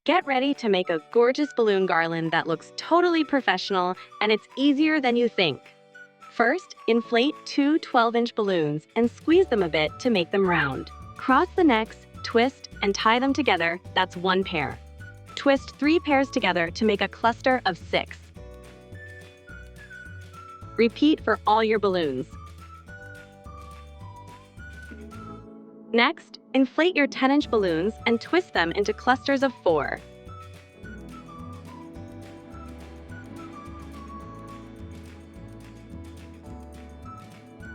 Get ready to make a gorgeous balloon garland that looks totally professional, and it's easier than you think. First, inflate two 12-inch balloons and squeeze them a bit to make them round. Cross the necks, twist, and tie them together. That's one pair. Twist 3 pairs together to make a cluster of 6. Repeat for all your balloons. Next, inflate your 10-inch balloons and twist them into clusters of 4.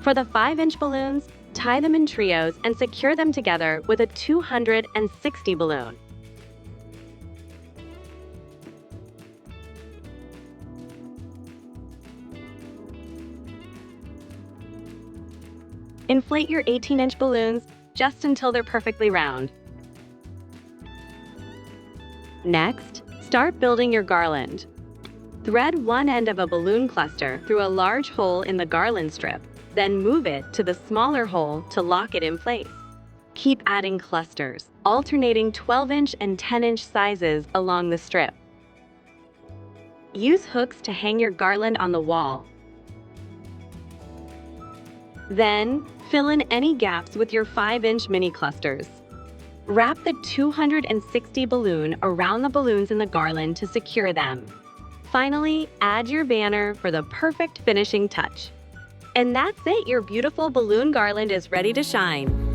For the 5-inch balloons, tie them in trios and secure them together with a 260 balloon. Inflate your 18-inch balloons just until they're perfectly round. Next, start building your garland. Thread one end of a balloon cluster through a large hole in the garland strip, then move it to the smaller hole to lock it in place. Keep adding clusters, alternating 12-inch and 10-inch sizes along the strip. Use hooks to hang your garland on the wall. Then, fill in any gaps with your 5-inch mini clusters. Wrap the 260 balloon around the balloons in the garland to secure them. Finally, add your banner for the perfect finishing touch. And that's it, your beautiful balloon garland is ready to shine.